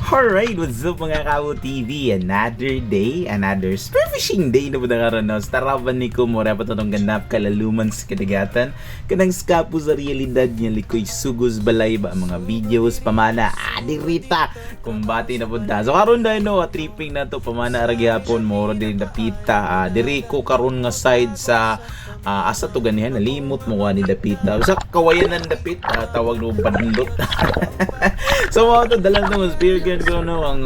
Alright, what's up mga Kawo TV? Another day, another spearfishing day na po na karoon. Taraban ni ko mo, rapat itong ganap kalaluman sa kadagatan. Kanang skapo sa realidad niya, likoy sugos balay ba mga videos, pamana, dirita, kumbati na po da. So karoon dahil no, tripping na to, pamana aragyapon, moro din dapita. Diri ko karoon nga side sa asa to ganihan, nalimot mo ka ni dapita. Sa kawayan ng dapit, tawag no badlot. So mga to, dalang to spear gun ko no, ang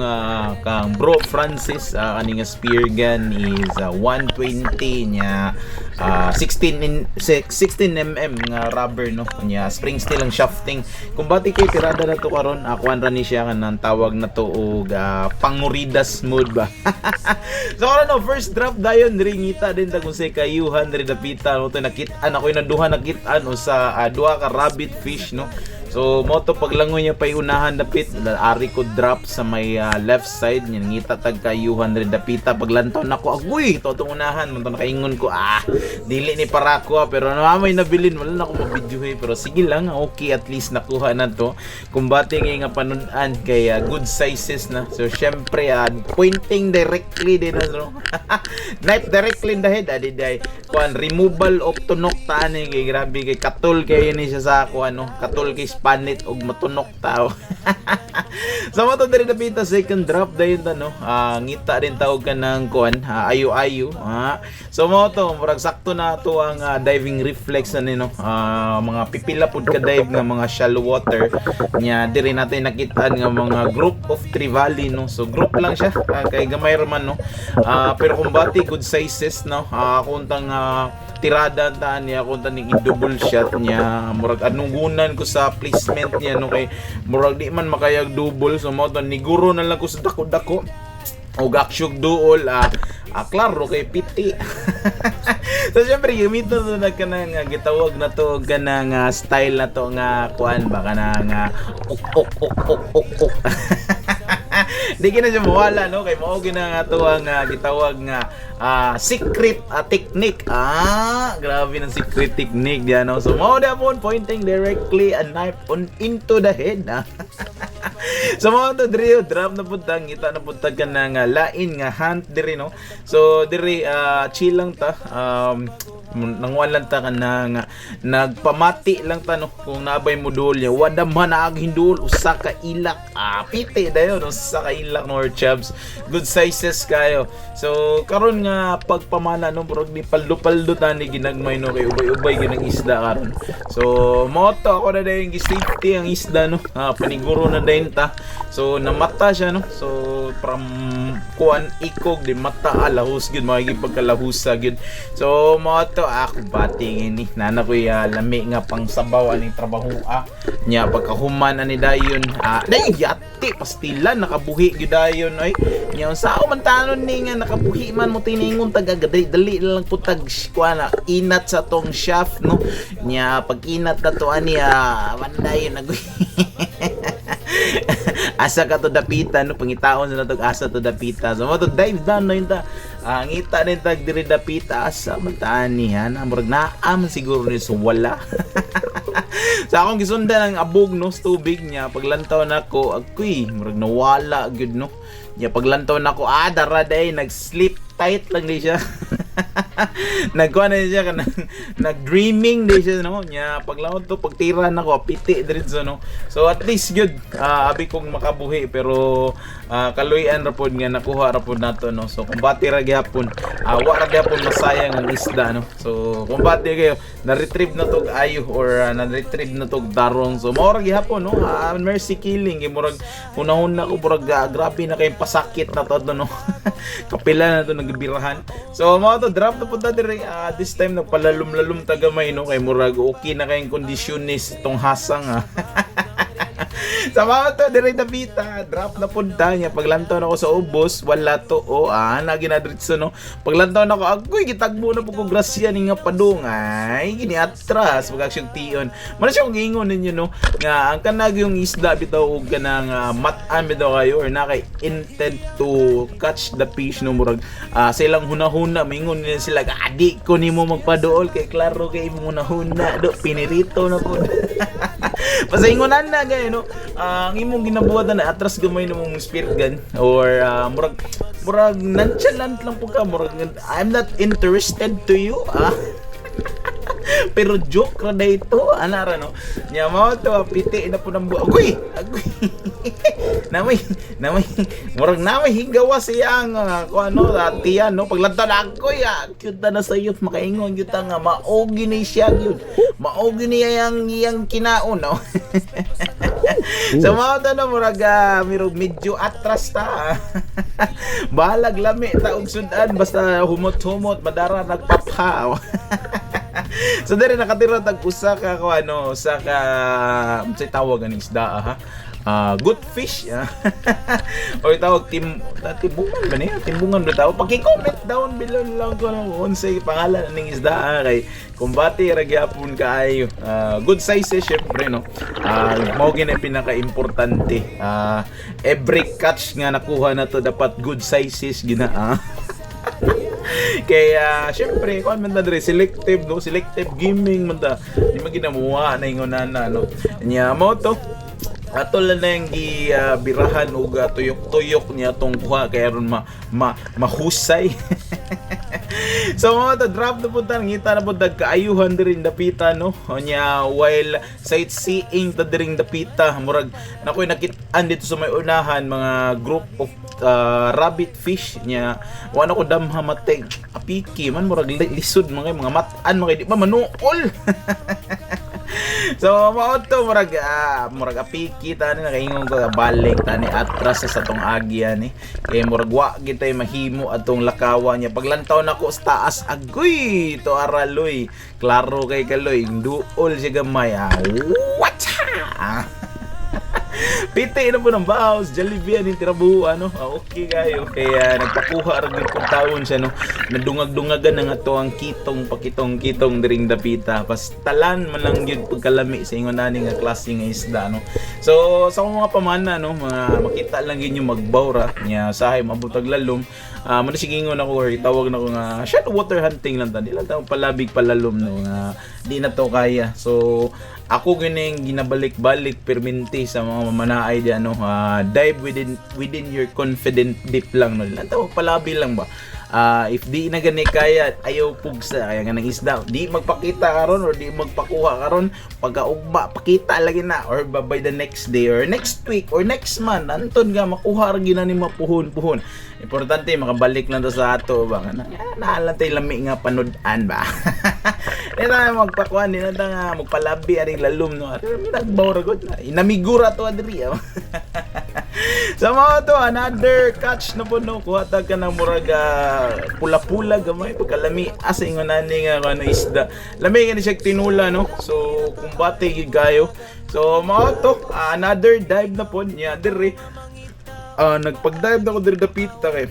kang bro Francis, kaning spear gun is 120 niya, 16 mm nga rubber no, niya spring steel ang shafting. Kung bati kay tirada na to karon, akuan ra ni siya kanang tawag na to og panguridas mode ba. So karon no, first drop dayon diri ngita din ta kung say kayuhan diri dapita no, to nakit-an ako na duha nakit-an sa duha ka rabbit fish no. So moto paglangoy niya pay unahan dapit, ari ko drop sa may left side niya, ngita tag kayuhan rin dapita. Paglantaw nako agoy to unahan mo to, nakaingon ko dili ni para ko pero namay nabilin, wala na ako mabidyohe pero sige lang, okay, at least nakuha na to. Kumbati ngay nga panunan kay good sizes na. So syempre pointing directly din no. Knife directly in the head day kuan removal of tunok taan kay grabe kay katul kay ni siya sa ako katul kay panit og matunok tao. Sa mo to diri dapita second drop dayon ta no, ngita din tawag ka ng kuan ayu-ayu. So mo to murag sakto na to ang diving reflex ani no, mga pipila pud ka dive nga mga shallow water nya diri natin nakitaan nga mga group of trevally no. So group lang siya, kay gamay ra man no, pero kung bati good sizes no, kuntang tirada taan niya, kung taning double shot niya, murag anungunan ko sa placement niya no, kay murag di man makayag double. So mo to niguro na lang ko sa dako-dako og aksyog duol klaro kay piti. So syempre gamito to na kanang gitawag na to kanang style na to nga kuan ba kanang ok. Di gina siya mawala no, kay mao gina nga to ang gitawag nga secret technique. Grabe ng secret technique diyan no. So mao daw pointing directly a knife into the head. So mo to diri drop na punta, ngita na punta ka ng lain nga hunt diri no. So diri chill lang ta, nangwan lang ta ka na nagpamati lang ta no, kung nabay mo dul niya wada man ag hindul usa ka ilak piti dayon usa ka ilak no, or chubs good sizes kayo. So karon nga pagpamana no, murag ni paldo-paldo tani ginagmay no, kay ubay-ubay ginang isda karon. So mo to ako na dayon gi-safety ang isda no, paniguro na dayon ta. So namata siya no, so from kuan ikog di mata alahus gid makikipagkalahusa gid. So mo to ako bating ini nana ko lami nga pang sabaw ani trabaho nya pagkahuman ani dayon dayon yati pastilan nakabuhi gyud dayon ay nya sao man tanon ni nga nakabuhi man mo tiningon tagagadali dali lang putag kuan inat sa tong shaft no, nya pag inat na to ani mandayon nagoy. Asa ka to dapita no, pangitaon na to asa to dapita. So mo to dive down no inta, ngita din tag diri dapita asa man tani murag naam siguro ni so wala. Sa akong gisundan ang abog no sa tubig niya, paglantaw nako akoy murag nawala gyud no. Nya paglantaw nako dara day nag-sleep tight lang di siya. Nagkuha na siya ka nag-dreaming di siya no, nya paglaot to pagtira nako piti diretso no. So at least good abi kong makabuhi pero kaluyan ra pod nga nakuha ra pod nato no. So kumbati ra gyapon wa ra gyapon masayang ang isda no. So kumbati kayo na-retrieve na tog ayo or na-retrieve na tog darong. So mao ra gyapon no, mercy killing kay murag hunahuna ko murag grabe na kay pasakit na to no. Kapila na to nagbirahan. So mao to drop na punta diri this time nagpalalum-lalum tagamay no, kay murag okay na kayong kondisyonis itong hasang Sa mga to diri dapita drop na punta niya, paglantaw nako sa ubos wala to na ginadritso no. Paglantaw nako agoy gitagbo na pug grasya ni nga padungay gini atras pag-action tion. Mano siya kung giingon ninyo no nga ang kanag yung isda bitaw og kanang mat-an bitaw kayo or na kay intent to catch the fish no, murag silang hunahuna mingon nila sila adi ko nimo magpaduol kay klaro kay imo hunahuna do pinirito na pud. Pasaingonan na gay no. Ang imong ginabuhatan na atras gamay na mong spirit gun or murag nonchalant lang po ka, murag I'm not interested to you. Pero joke ra na ito, anara no. Nya mao to piti na po ng buo. Agoy. namay murag namay higawa siya ang tiyan no. Paglantaw na agoy, cute na sa youth makaingon gyud nga maogi ni siya gyud. Maogi niya yang kinaon no. So mao to no murag medyo atras ta. Balag lami ta og sudan basta humot-humot madara nagpapha. So dere nakatira tag usa ka sa tawag ani isda good fish o tawag timbungan ba niya? Timbungan ba tawag? Paki-comment down below lang ko unsay pangalan ning isda kay kumbati ra gyapon kaayo. Good size syempre no. Mao gini pinaka-importante. Every catch nga nakuha na to dapat good sizes gina. Kaya syempre kung man dre selective gaming man ta di maginamuha na ingon na no nya mo to atol na yung birahan ug tuyok-tuyok niya tong kuha kaya ron mahusay. So mga drop na punta ngita na punta kaayuhan diring dapita no nya while sightseeing ta diring dapita murag nakoy nakitaan dito sa may unahan mga group of rabbit fish nya wala ko damha mateng apiki man murag lisod mga matan mga di pa manuol. So mao to murag apiki tani nakaingon ko balik tani atras sa tong agya ni kay murag wa gitay mahimo atong lakawa niya paglantaw nako sa taas agoy to araloy klaro kay kaloy duol siya gamay wacha. Piti na po ng baos, Jollibee ni tirabuho okay kayo kaya nagpakuha ra gyud kung taon siya no nadungag-dungagan na nga to ang pakitong diring dapita pastalan man lang gyud pagkalami sa ingon nani nga klase nga isda no. So sa mga pamana no mga makita lang gyud yung magbawra nya sahay mabutag lalom man sigingon ako or tawag na ko nga shadow water hunting lang ta di lang ta palabig palalom no nga di na to kaya. So ako gining ginabalik-balik perminti sa mga mamanaay diyan no dive within your confident deep lang no lang tawo palabi lang ba. If di na gani kaya ayaw pugsa kaya nga nang isda di magpakita karon or di magpakuha karon pagkaugma pakita lagi na or by the next day or next week or next month anton nga makuha ra ginani mapuhon-puhon. Importante makabalik lang to sa ato ba naalan tay lami nga panud-an ba. Ito na magpakuan din na nga magpalabi aring lalom no nagbawra gud na inamigura to adri. So mga to another catch na po no kuha tag ka ng murag pula-pula gamay pagkalami asa ingon nani nga isda lami nga ni siya tinula no. So kumbate gyud kayo. So mga to another dive na po niya diri nagpag-dive na ko diri dapita kay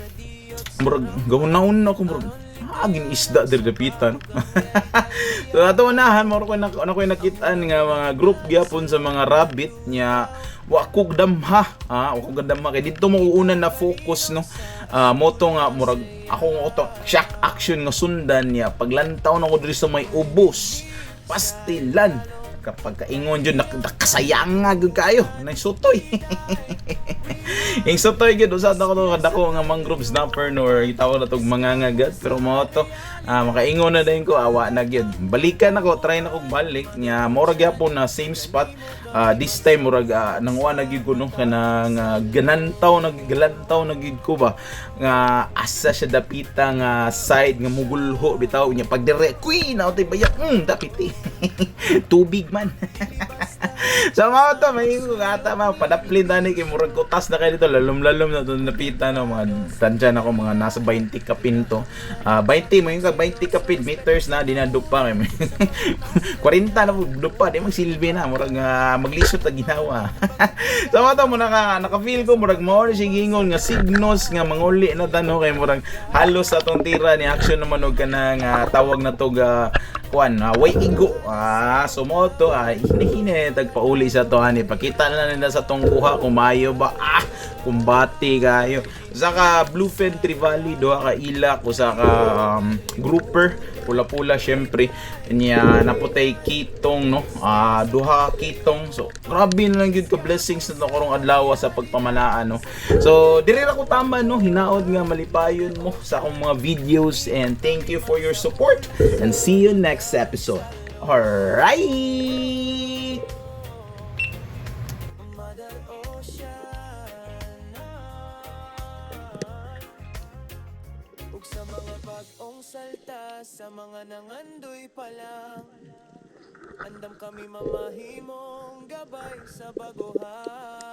murag gawon na ko murag aging isda diri dapitan. So ato unahan mo ko nakitaan nga mga group gyapon sa mga rabbit nya wa ko damha kay dito mo una na focus no. Moto nga murag ako to shock action nga sundan niya paglantaw na ko diri sa may ubos pastilan kapag kaingon jud nakasayang nga gud kayo nay sutoy. Yung sutoy gid usa na ko kadako nga mangrove snapper nor gitawag na tog mangangagat pero mo to makaingon na din ko awa na gyud balikan ako try na kog balik nya mura gyapon na same spot this time murag nangwa na gyud ko no kanang galantaw na gyud ko ba nga asa siya dapita nga side nga mugulho bitaw nya pag dire kuy na utay bayak dapiti. Tubig man. So mga to may gata padaplin tani kay murag kutas na kay dito lalom-lalom na to napita no mga tansya na ko mga nasa 20 kapin to 20 may 20 kapin meters na dinadupa kay 40 na dupa di magsilbi na murag maglisod ta ginawa. So mga to mo naka-feel ko murag mao ni sigingon nga signos nga manguli na tano kay murag halos sa tong tira ni action naman og kanang tawag na to way igo sumoto hinihine tagpauli sa to ani pakita na nila sa tong kuha kumayo ba kumbati kayo Usa ka Bluefin Trevally, duha ka ilak, usa ka grouper, pula-pula syempre. Nya naputay kitong no. Duha ka kitong. So grabe na lang gyud ka blessings na karong adlaw sa pagpamalaan no. So diri ra ko tama no, hinaot nga malipayon mo sa akong mga videos, and thank you for your support and see you next episode. Alright! Ug sa mga bag-ong salta, sa mga nangandoy pa lang, andam kami mamahimong gabay sa baguhan.